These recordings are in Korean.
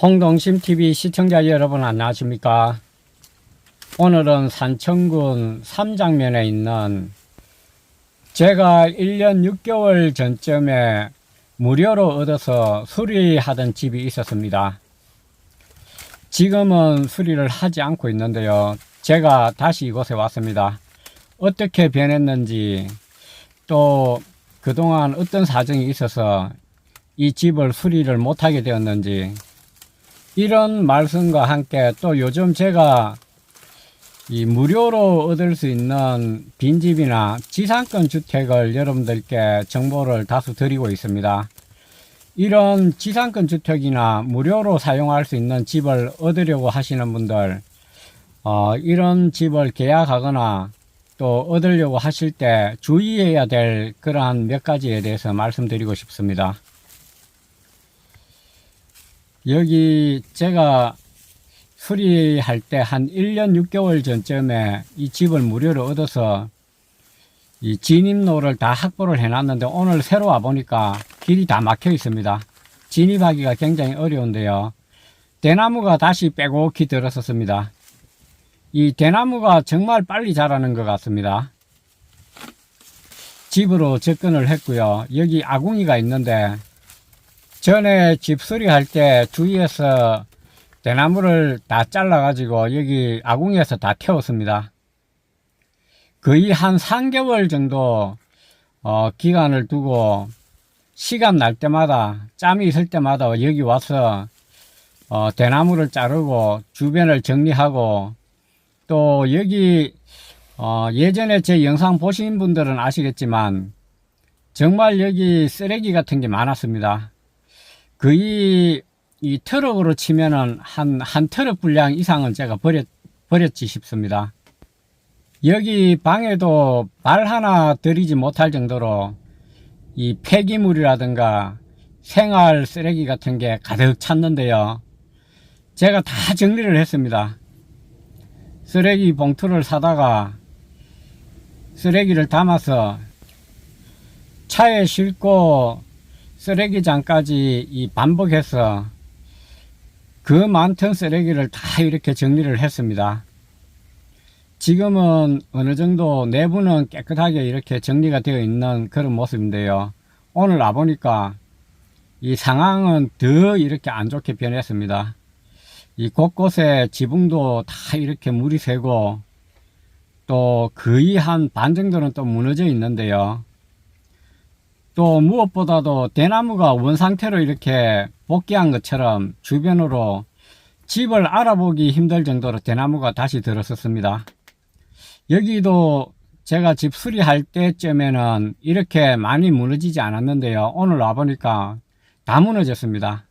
홍동심TV 시청자 여러분 안녕하십니까. 오늘은 산청군 삼장면에 있는 제가 1년 6개월 전쯤에 무료로 얻어서 수리하던 집이 있었습니다. 지금은 수리를 하지 않고 있는데요. 제가 다시 이곳에 왔습니다. 어떻게 변했는지, 또 그동안 어떤 사정이 있어서 이 집을 수리를 못하게 되었는지, 이런 말씀과 함께 또 요즘 제가 이 무료로 얻을 수 있는 빈집이나 지상권 주택을 여러분들께 정보를 다수 드리고 있습니다. 이런 지상권 주택이나 무료로 사용할 수 있는 집을 얻으려고 하시는 분들, 이런 집을 계약하거나 또 얻으려고 하실 때 주의해야 될 그러한 몇 가지에 대해서 말씀드리고 싶습니다. 여기 제가 수리할 때 한 1년 6개월 전쯤에 이 집을 무료로 얻어서 이 진입로를 다 확보를 해놨는데 오늘 새로 와보니까 길이 다 막혀 있습니다. 진입하기가 굉장히 어려운데요. 대나무가 다시 빼곡히 들었었습니다. 이 대나무가 정말 빨리 자라는 것 같습니다. 집으로 접근을 했고요. 여기 아궁이가 있는데 전에 집 수리할 때 주위에서 대나무를 다 잘라 가지고 여기 아궁이에서 다 태웠습니다. 거의 한 3개월 정도 기간을 두고 시간 날 때마다 짬이 있을 때마다 여기 와서 대나무를 자르고 주변을 정리하고, 또 여기 예전에 제 영상 보신 분들은 아시겠지만 정말 여기 쓰레기 같은 게 많았습니다. 거의 이 트럭으로 치면은 한 트럭 분량 이상은 제가 버렸지 싶습니다. 여기 방에도 발 하나 들이지 못할 정도로 이 폐기물이라든가 생활 쓰레기 같은 게 가득 찼는데요. 제가 다 정리를 했습니다. 쓰레기 봉투를 사다가 쓰레기를 담아서 차에 싣고 쓰레기장까지 이 반복해서 그 많던 쓰레기를 다 이렇게 정리를 했습니다. 지금은 어느 정도 내부는 깨끗하게 이렇게 정리가 되어 있는 그런 모습인데요. 오늘 와보니까 이 상황은 더 이렇게 안 좋게 변했습니다. 이 곳곳에 지붕도 다 이렇게 물이 새고 또 거의 한 반 정도는 또 무너져 있는데요. 또 무엇보다도 대나무가 원상태로 이렇게 복귀한 것처럼 주변으로 집을 알아보기 힘들 정도로 대나무가 다시 들었었습니다. 여기도 제가 집 수리할 때쯤에는 이렇게 많이 무너지지 않았는데요. 오늘 와보니까 다 무너졌습니다.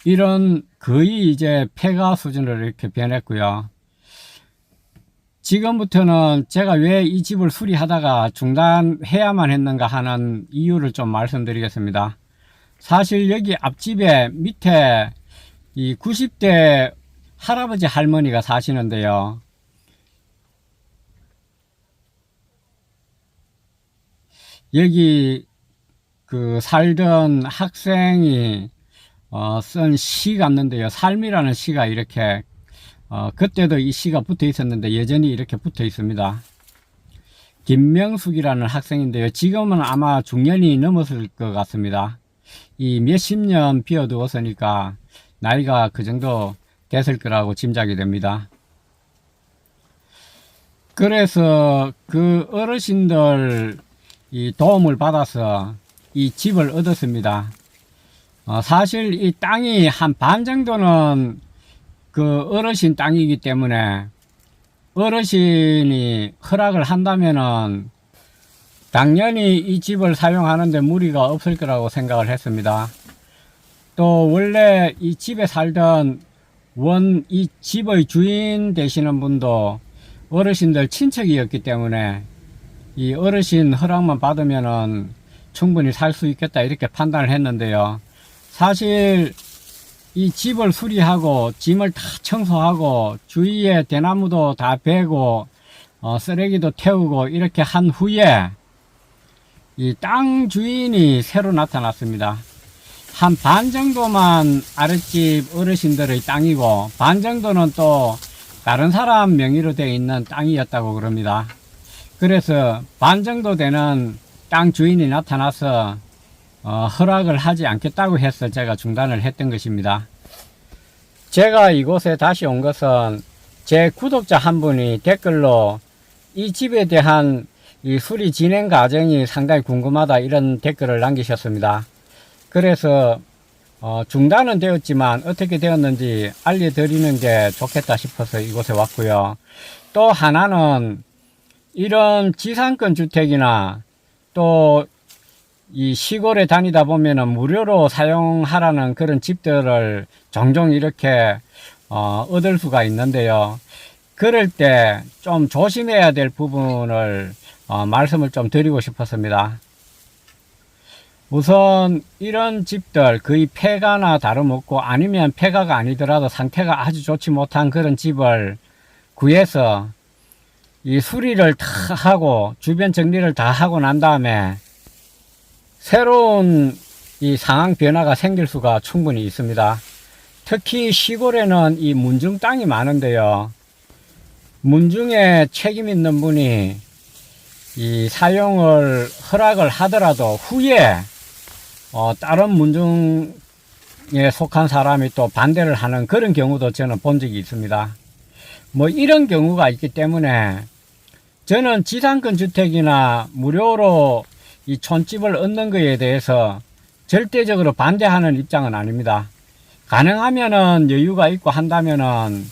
이런 거의 이제 폐가 수준으로 이렇게 변했고요. 지금부터는 제가 왜 이 집을 수리하다가 중단해야만 했는가 하는 이유를 좀 말씀드리겠습니다. 사실 여기 앞집에 밑에 이 90대 할아버지 할머니가 사시는데요. 여기 그 살던 학생이 쓴 시 같는데요. 삶이라는 시가 이렇게 그때도 이 시가 붙어 있었는데 여전히 이렇게 붙어 있습니다. 김명숙이라는 학생인데요. 지금은 아마 중년이 넘었을 것 같습니다. 이 몇십 년 비워두었으니까 나이가 그 정도 됐을 거라고 짐작이 됩니다. 그래서 그 어르신들 이 도움을 받아서 이 집을 얻었습니다. 사실 이 땅이 한 반 정도는 그 어르신 땅이기 때문에 어르신이 허락을 한다면은 당연히 이 집을 사용하는데 무리가 없을 거라고 생각을 했습니다. 또 원래 이 집에 살던 이 집의 주인 되시는 분도 어르신들 친척이었기 때문에 이 어르신 허락만 받으면은 충분히 살 수 있겠다 이렇게 판단을 했는데요. 사실 이 집을 수리하고 짐을 다 청소하고 주위에 대나무도 다 베고 쓰레기도 태우고 이렇게 한 후에 이 땅 주인이 새로 나타났습니다. 한 반 정도만 아랫집 어르신들의 땅이고 반 정도는 또 다른 사람 명의로 되어 있는 땅이었다고 그럽니다. 그래서 반 정도 되는 땅 주인이 나타나서 허락을 하지 않겠다고 해서 제가 중단을 했던 것입니다. 제가 이곳에 다시 온 것은 제 구독자 한 분이 댓글로 이 집에 대한 이 수리 진행 과정이 상당히 궁금하다 이런 댓글을 남기셨습니다. 그래서 중단은 되었지만 어떻게 되었는지 알려드리는 게 좋겠다 싶어서 이곳에 왔고요. 또 하나는 이런 지상권 주택이나 또 이 시골에 다니다 보면은 무료로 사용하라는 그런 집들을 종종 이렇게 얻을 수가 있는데요. 그럴 때 좀 조심해야 될 부분을 말씀을 좀 드리고 싶었습니다. 우선 이런 집들 거의 폐가나 다름없고 아니면 폐가가 아니더라도 상태가 아주 좋지 못한 그런 집을 구해서 이 수리를 다 하고 주변 정리를 다 하고 난 다음에 새로운 이 상황 변화가 생길 수가 충분히 있습니다. 특히 시골에는 이 문중 땅이 많은데요. 문중에 책임 있는 분이 이 사용을 허락을 하더라도 후에 다른 문중에 속한 사람이 또 반대를 하는 그런 경우도 저는 본 적이 있습니다. 뭐 이런 경우가 있기 때문에 저는 지상권 주택이나 무료로 이 촌집을 얻는 것에 대해서 절대적으로 반대하는 입장은 아닙니다. 가능하면은 여유가 있고 한다면은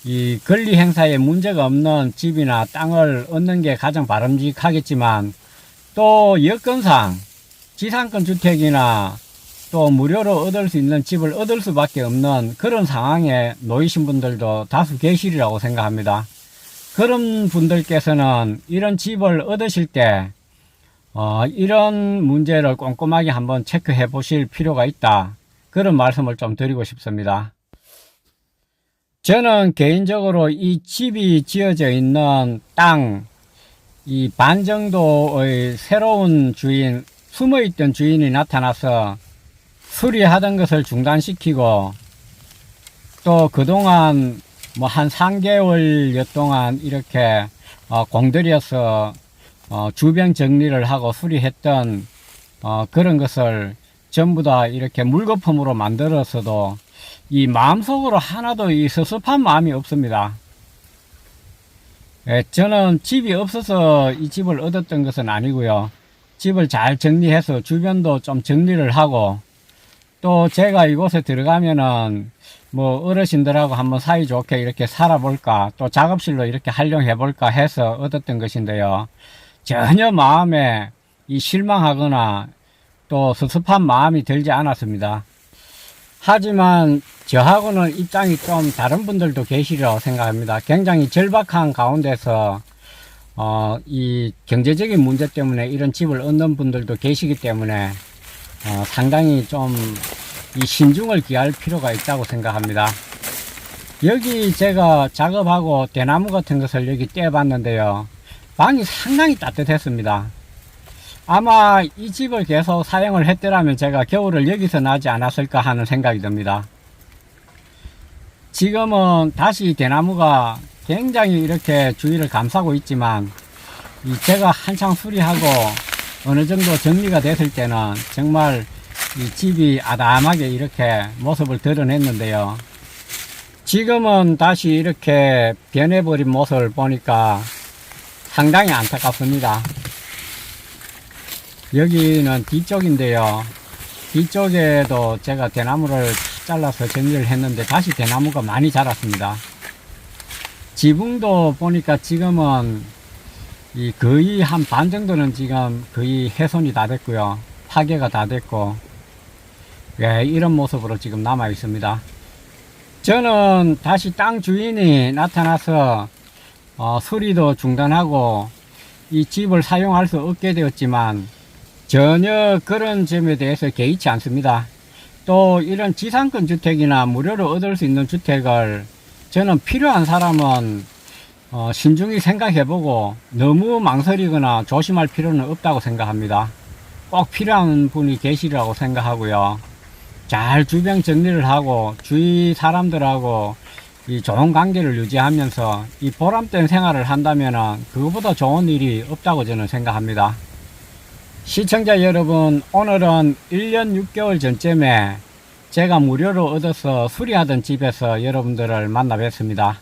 이 권리 행사에 문제가 없는 집이나 땅을 얻는 게 가장 바람직하겠지만 또 여건상 지상권 주택이나 또 무료로 얻을 수 있는 집을 얻을 수밖에 없는 그런 상황에 놓이신 분들도 다수 계시리라고 생각합니다. 그런 분들께서는 이런 집을 얻으실 때 이런 문제를 꼼꼼하게 한번 체크해 보실 필요가 있다. 그런 말씀을 좀 드리고 싶습니다. 저는 개인적으로 이 집이 지어져 있는 땅, 이 반 정도의 새로운 주인, 숨어있던 주인이 나타나서 수리하던 것을 중단시키고 또 그동안 뭐 한 3개월여 동안 이렇게 공들여서 주변 정리를 하고 수리했던 그런 것을 전부 다 이렇게 물거품으로 만들어서도 이 마음속으로 하나도 이 섭섭한 마음이 없습니다. 저는 집이 없어서 이 집을 얻었던 것은 아니고요. 집을 잘 정리해서 주변도 좀 정리를 하고 또 제가 이곳에 들어가면은 뭐 어르신들하고 한번 사이좋게 이렇게 살아볼까 또 작업실로 이렇게 활용해 볼까 해서 얻었던 것인데요. 전혀 마음에 이 실망하거나 또 섭섭한 마음이 들지 않았습니다. 하지만 저하고는 입장이 좀 다른 분들도 계시리라고 생각합니다. 굉장히 절박한 가운데서 이 경제적인 문제 때문에 이런 집을 얻는 분들도 계시기 때문에 상당히 좀 이 신중을 기할 필요가 있다고 생각합니다. 여기 제가 작업하고 대나무 같은 것을 여기 떼어봤는데요. 방이 상당히 따뜻했습니다. 아마 이 집을 계속 사용을 했더라면 제가 겨울을 여기서 나지 않았을까 하는 생각이 듭니다. 지금은 다시 대나무가 굉장히 이렇게 주위를 감싸고 있지만 제가 한창 수리하고 어느 정도 정리가 됐을 때는 정말 이 집이 아담하게 이렇게 모습을 드러냈는데요. 지금은 다시 이렇게 변해버린 모습을 보니까 상당히 안타깝습니다. 여기는 뒤쪽인데요. 뒤쪽에도 제가 대나무를 잘라서 정리를 했는데 다시 대나무가 많이 자랐습니다. 지붕도 보니까 지금은 거의 한 반 정도는 지금 거의 훼손이 다 됐고요. 파괴가 다 됐고, 이런 모습으로 지금 남아 있습니다. 저는 다시 땅 주인이 나타나서 수리도 중단하고 이 집을 사용할 수 없게 되었지만 전혀 그런 점에 대해서 개의치 않습니다. 또 이런 지상권 주택이나 무료로 얻을 수 있는 주택을 저는 필요한 사람은 신중히 생각해보고 너무 망설이거나 조심할 필요는 없다고 생각합니다. 꼭 필요한 분이 계시리라고 생각하고요. 잘 주변 정리를 하고 주위 사람들하고 이 좋은 관계를 유지하면서 이 보람된 생활을 한다면 그거보다 좋은 일이 없다고 저는 생각합니다. 시청자 여러분, 오늘은 1년 6개월 전쯤에 제가 무료로 얻어서 수리하던 집에서 여러분들을 만나 뵙습니다.